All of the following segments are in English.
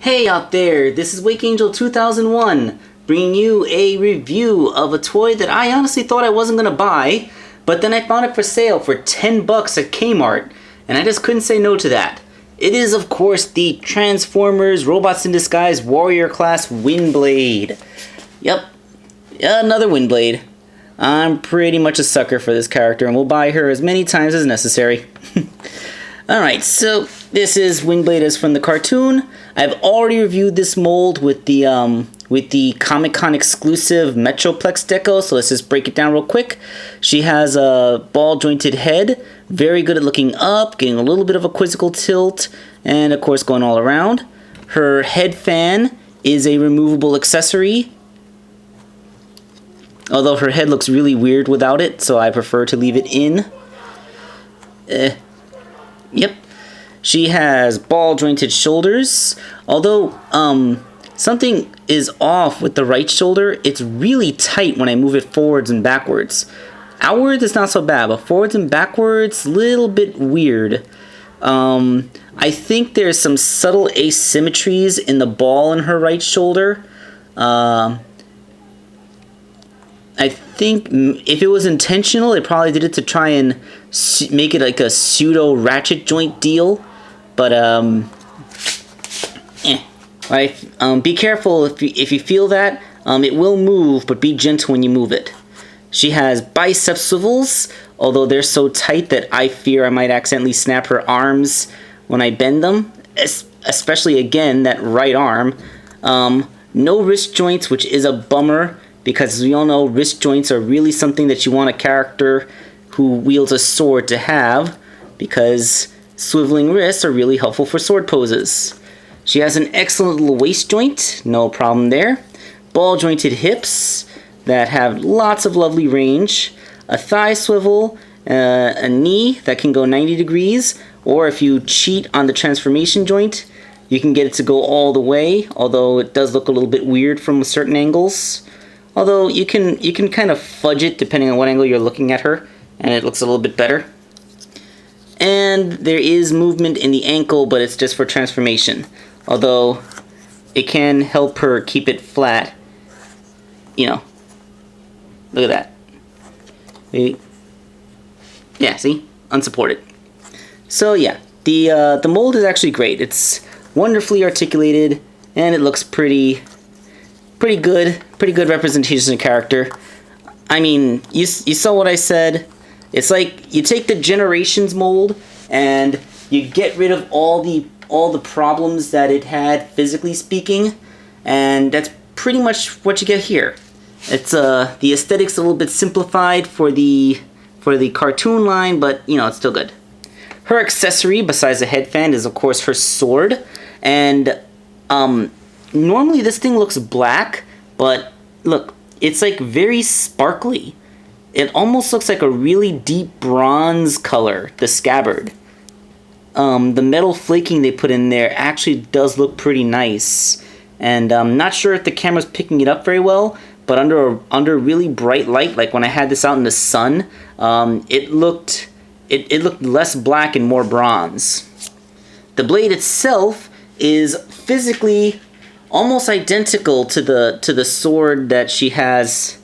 Hey out there, this is Wakeangek2K1 bringing you a review of a toy that I honestly thought I wasn't going to buy, but then I found it for sale for 10 bucks at Kmart, and I just couldn't say no to that. It is, of course, the Transformers Robots in Disguise Warrior Class Windblade. Yep, another Windblade. I'm pretty much a sucker for this character, and will buy her as many times as necessary. Alright, so this is Windblade as from the cartoon. I've already reviewed this mold with the Comic-Con exclusive Metroplex deco, so let's just break it down real quick. She has a ball-jointed head, very good at looking up, getting a little bit of a quizzical tilt, and of course going all around. Her head fan is a removable accessory, although her head looks really weird without it, so I prefer to leave it in. Yep. She has ball-jointed shoulders, although something is off with the right shoulder. It's really tight when I move it forwards and backwards. Outwards it's not so bad, but forwards and backwards, little bit weird. I think there's some subtle asymmetries in the ball in her right shoulder. I think if it was intentional, it probably did it to try and make it like a pseudo ratchet joint deal. But be careful if you feel that. It will move, but be gentle when you move it. She has bicep swivels, although they're so tight that I fear I might accidentally snap her arms when I bend them, especially again that right arm. No wrist joints, which is a bummer, because as we all know, wrist joints are really something that you want a character who wields a sword to have, because swiveling wrists are really helpful for sword poses. She has an excellent little waist joint, no problem there. Ball jointed hips that have lots of lovely range. A thigh swivel, a knee that can go 90 degrees, or if you cheat on the transformation joint, you can get it to go all the way, although it does look a little bit weird from certain angles. Although you can kind of fudge it depending on what angle you're looking at her, and it looks a little bit better. And there is movement in the ankle, but it's just for transformation. Although it can help her keep it flat. You know, look at that. Maybe. Yeah, see? Unsupported. So yeah, the mold is actually great. It's wonderfully articulated, and it looks pretty good representation of character. I mean, you saw what I said. It's like you take the Generations mold and you get rid of all the problems that it had physically speaking, and that's pretty much what you get here. It's the aesthetics a little bit simplified for the cartoon line, but you know, it's still good. Her accessory besides the head fan is of course her sword, and normally this thing looks black, but look, it's like very sparkly. It almost looks like a really deep bronze color, the scabbard. The metal flaking they put in there actually does look pretty nice. And I'm not sure if the camera's picking it up very well, but under really bright light, like when I had this out in the sun, it looked less black and more bronze. The blade itself is physically almost identical to the sword that she has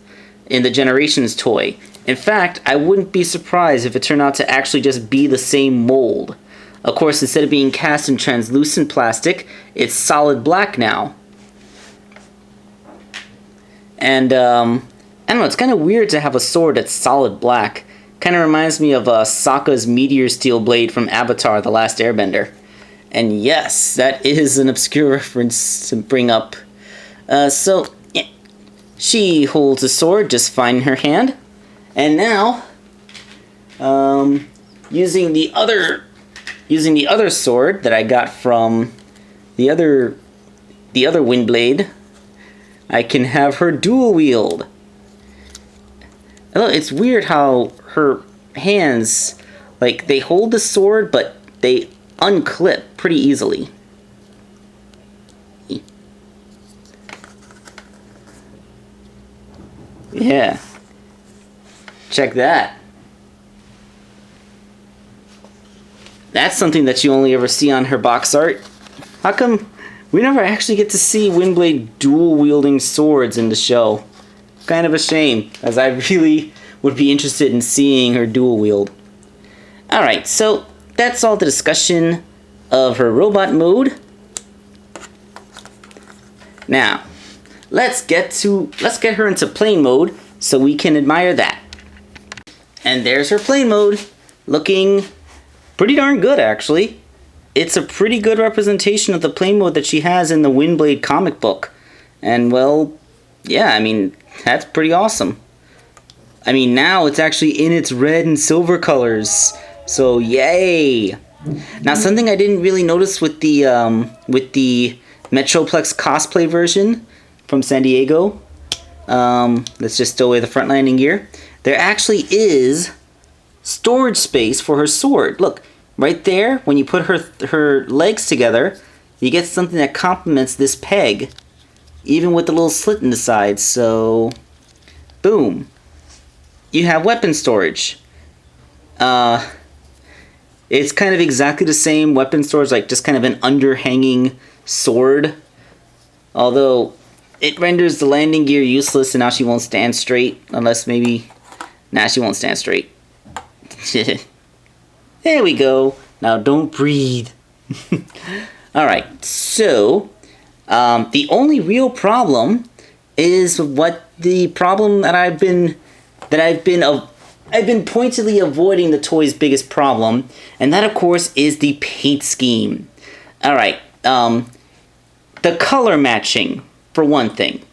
in the Generations toy. In fact, I wouldn't be surprised if it turned out to actually just be the same mold. Of course, instead of being cast in translucent plastic, it's solid black now. And I don't know, it's kind of weird to have a sword that's solid black. Kind of reminds me of Sokka's Meteor Steel blade from Avatar: The Last Airbender. And yes, that is an obscure reference to bring up. So, yeah. She holds a sword just fine in her hand. And now, using the other sword that I got from the other Windblade, I can have her dual wield. It's weird how her hands, like, they hold the sword, but they unclip pretty easily. Yeah. Check that. That's something that you only ever see on her box art. How come We never actually get to see Windblade dual-wielding swords in the show. Kind of a shame, as I really would be interested in seeing her dual-wield. Alright, so that's all the discussion of her robot mode. Now, let's get her into plane mode so we can admire that. And there's her plane mode, looking pretty darn good, actually. It's a pretty good representation of the plane mode that she has in the Windblade comic book. And, well, yeah, I mean, that's pretty awesome. I mean, now it's actually in its red and silver colors. So, yay! Now, something I didn't really notice with the Metroplex cosplay version from San Diego. Let's just stow away the front landing gear. There actually is storage space for her sword. Look. Right there, when you put her legs together, you get something that complements this peg, even with the little slit in the side. So, boom. You have weapon storage. It's kind of exactly the same weapon storage, like just kind of an underhanging sword. Although, it renders the landing gear useless and now she won't stand straight. Unless maybe... Nah, she won't stand straight. There we go. Now don't breathe. Alright, so the only real problem is what the problem that I've been pointedly avoiding the toy's biggest problem, and that of course is the paint scheme. Alright, the color matching, for one thing.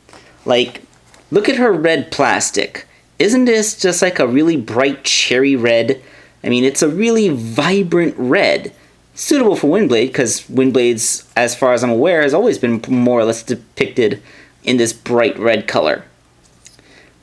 Like, look at her red plastic. Isn't this just like a really bright cherry red? I mean, it's a really vibrant red. Suitable for Windblade, because Windblades, as far as I'm aware, has always been more or less depicted in this bright red color.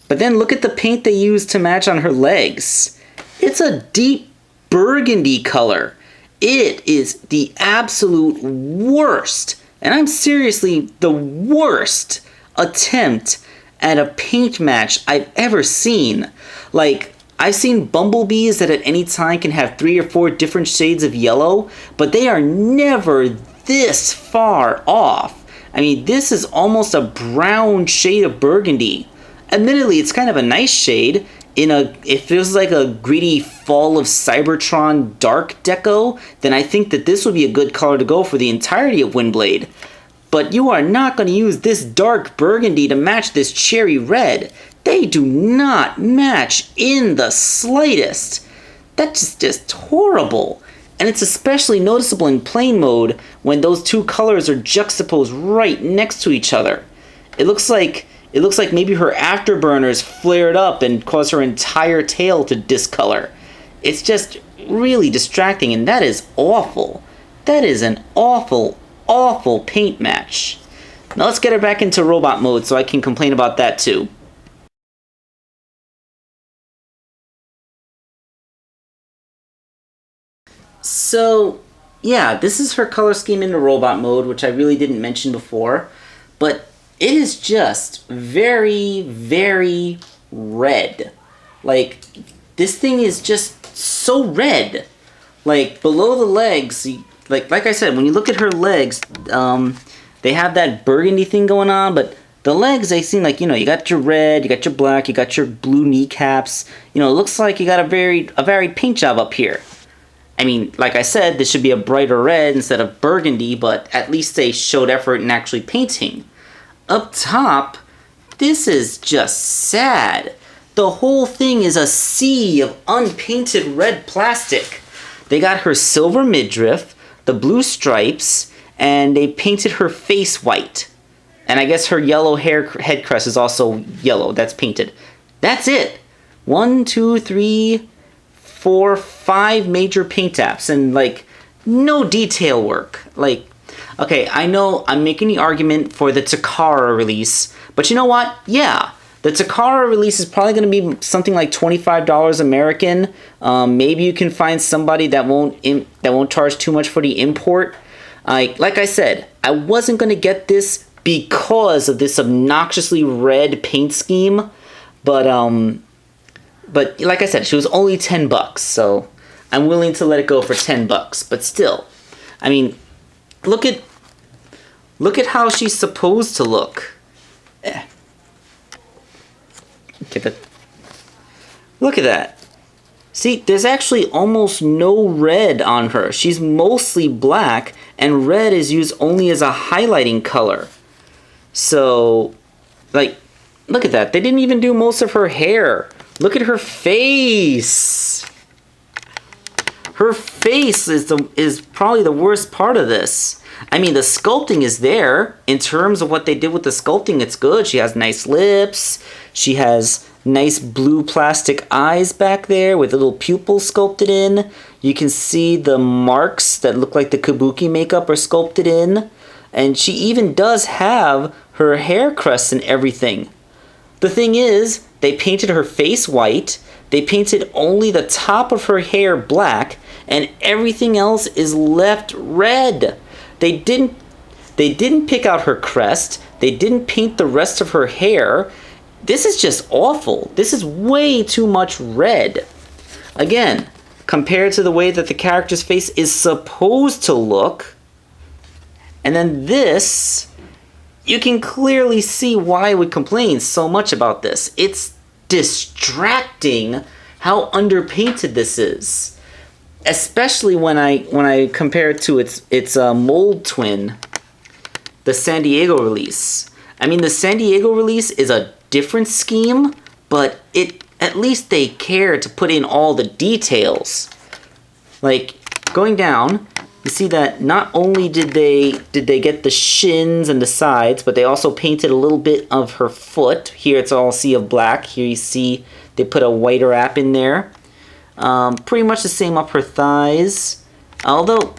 But then look at the paint they used to match on her legs. It's a deep burgundy color. It is the absolute worst, and I'm seriously the worst attempt at a paint match I've ever seen. Like, I've seen bumblebees that at any time can have 3 or 4 different shades of yellow, but they are never this far off. I mean, this is almost a brown shade of burgundy. Admittedly, it's kind of a nice shade. If it was like a greedy Fall of Cybertron dark deco, then I think that this would be a good color to go for the entirety of Windblade. But you are not going to use this dark burgundy to match this cherry red. They do not match in the slightest. That's just horrible. And it's especially noticeable in plane mode when those two colors are juxtaposed right next to each other. It looks like maybe her afterburners flared up and caused her entire tail to discolor. It's just really distracting, and that is awful. That is an awful, awful paint match. Now let's get her back into robot mode so I can complain about that too. So, yeah, this is her color scheme in the robot mode, which I really didn't mention before, but it is just very, very red. Like, this thing is just so red. Like, below the legs, like I said, when you look at her legs, they have that burgundy thing going on, but the legs, they seem like, you got your red, you got your black, you got your blue kneecaps. It looks like you got a varied paint job up here. I mean, like I said, this should be a brighter red instead of burgundy, but at least they showed effort in actually painting. Up top, this is just sad. The whole thing is a sea of unpainted red plastic. They got her silver midriff, the blue stripes, and they painted her face white. And I guess her yellow head crest is also yellow. That's painted. That's it. 1, 2, 3, 4, 5 major paint apps and like no detail work. Like, okay, I know I'm making the argument for the Takara release, but you know what? Yeah, the Takara release is probably going to be something like $25 American. Maybe you can find somebody that won't charge too much for the import. Like I said, I wasn't going to get this because of this obnoxiously red paint scheme, but like I said, she was only $10, so I'm willing to let it go for $10. But still, I mean, look at Look at how she's supposed to look. Look at that. See, there's actually almost no red on her. She's mostly black, and red is used only as a highlighting color. So, like, look at that. They didn't even do most of her hair. Look at her face. Her face is probably the worst part of this. I mean, the sculpting is there. In terms of what they did with the sculpting, it's good. She has nice lips. She has nice blue plastic eyes back there with little pupils sculpted in. You can see the marks that look like the kabuki makeup are sculpted in. And she even does have her hair crest and everything. The thing is, they painted her face white. They painted only the top of her hair black, and everything else is left red. They didn't pick out her crest. They didn't paint the rest of her hair. This is just awful. This is way too much red. Again, compared to the way that the character's face is supposed to look. And then this, you can clearly see why I would complain so much about this. It's distracting how underpainted this is. Especially when I compare it to its mold twin, the San Diego release. I mean, the San Diego release is a different scheme, but at least they care to put in all the details. Like, going down, you see that not only did they get the shins and the sides, but they also painted a little bit of her foot. Here it's all a sea of black. Here you see they put a whiter wrap in there. Pretty much the same up her thighs. Although,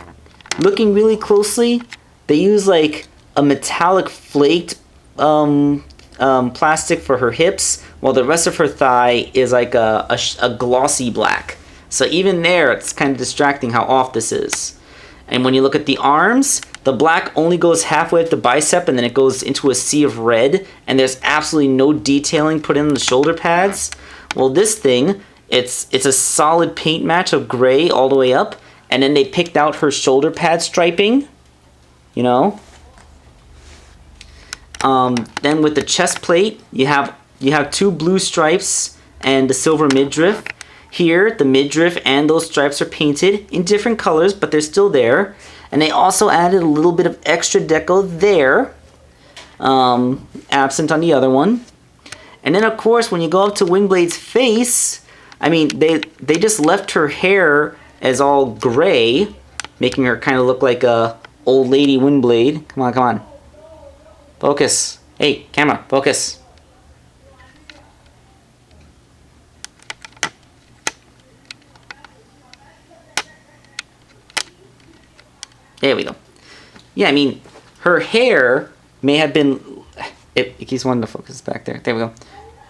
looking really closely, they use like a metallic flaked plastic for her hips, while the rest of her thigh is like a glossy black. So even there, it's kind of distracting how off this is. And when you look at the arms, the black only goes halfway up the bicep, and then it goes into a sea of red, and there's absolutely no detailing put in the shoulder pads. Well, this thing, it's a solid paint match of gray all the way up, and then they picked out her shoulder pad striping, you know. Then with the chest plate, you have 2 blue stripes and the silver midriff. Here, the midriff and those stripes are painted in different colors, but they're still there. And they also added a little bit of extra deco there, absent on the other one. And then, of course, when you go up to Windblade's face, I mean, they just left her hair as all gray, making her kind of look like a old lady Windblade. Come on, come on. Focus. Hey, camera, focus. There we go. Yeah, I mean, her hair may have been... It keeps wanting to focus back there. There we go.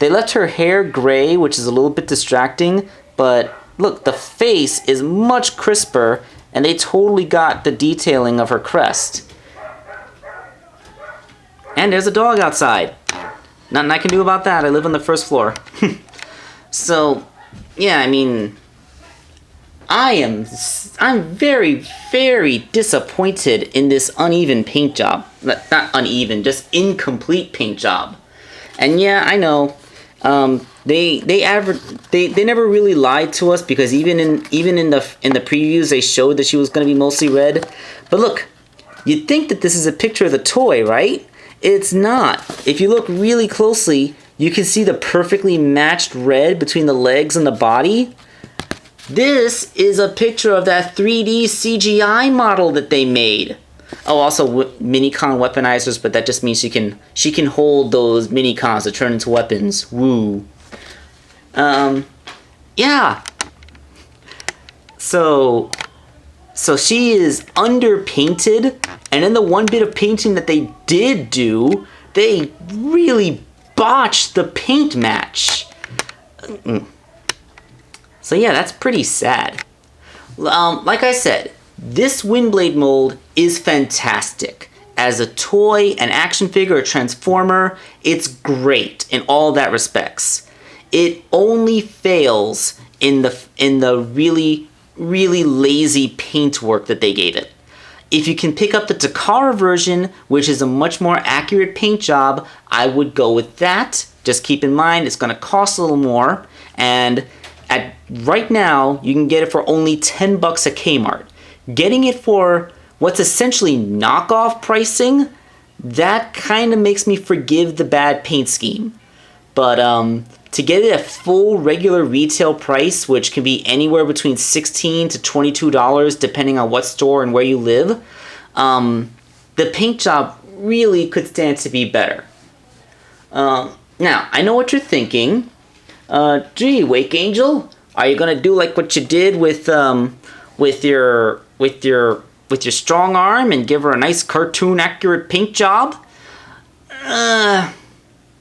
They left her hair gray, which is a little bit distracting, but look, the face is much crisper, and they totally got the detailing of her crest. And there's a dog outside. Nothing I can do about that. I live on the first floor. So, yeah, I mean... I'm very, very disappointed in this uneven paint job. Not uneven, just incomplete paint job. And yeah, I know. They never really lied to us, because even in the previews they showed that she was going to be mostly red. But look, you'd think that this is a picture of the toy, right? It's not. If you look really closely, you can see the perfectly matched red between the legs and the body. This is a picture of that 3D CGI model that they made. Oh, also Minicon weaponizers, but that just means she can hold those Minicons to turn into weapons. Woo. Yeah. So she is underpainted, and in the one bit of painting that they did do, they really botched the paint match. So yeah, that's pretty sad. Like I said, this Windblade mold is fantastic. As a toy, an action figure, a transformer, it's great in all that respects. It only fails in the really, really lazy paint work that they gave it. if you can pick up the Takara version, which is a much more accurate paint job, I would go with that. Just keep in mind it's going to cost a little more, and right now you can get it for only $10 at Kmart. Getting it for what's essentially knockoff pricing, that kind of makes me forgive the bad paint scheme. But to get it at full regular retail price, which can be anywhere between $16 to $22 depending on what store and where you live, the paint job really could stand to be better. Now, I know what you're thinking. Gee, Wake Angel, are you gonna do like what you did with your strong arm and give her a nice cartoon accurate paint job?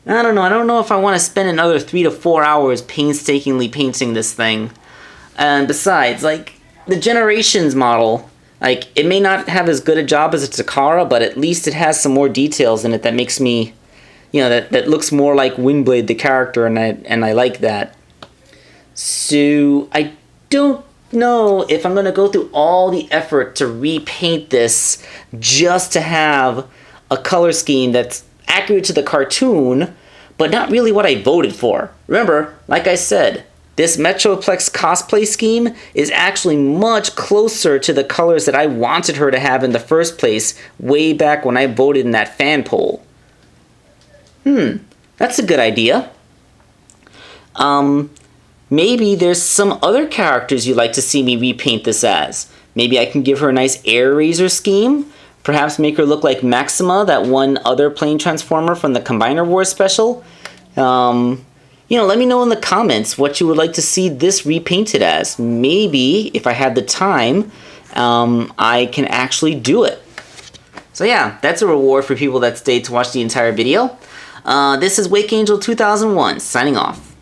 I don't know. I don't know if I want to spend another 3 to 4 hours painstakingly painting this thing. And besides, like, the Generations model, like, it may not have as good a job as a Takara, but at least it has some more details in it that makes me, you know, that looks more like Windblade the character, and I like that. So, I don't know if I'm going to go through all the effort to repaint this just to have a color scheme that's accurate to the cartoon, but not really what I voted for. Remember, like I said, this Metroplex cosplay scheme is actually much closer to the colors that I wanted her to have in the first place way back when I voted in that fan poll. That's a good idea. Maybe there's some other characters you'd like to see me repaint this as. Maybe I can give her a nice air razor scheme. Perhaps make her look like Maxima, that one other plane transformer from the Combiner Wars special. You know, let me know in the comments what you would like to see this repainted as. Maybe, if I had the time, I can actually do it. So yeah, that's a reward for people that stayed to watch the entire video. This is Wakeangel2K1 signing off.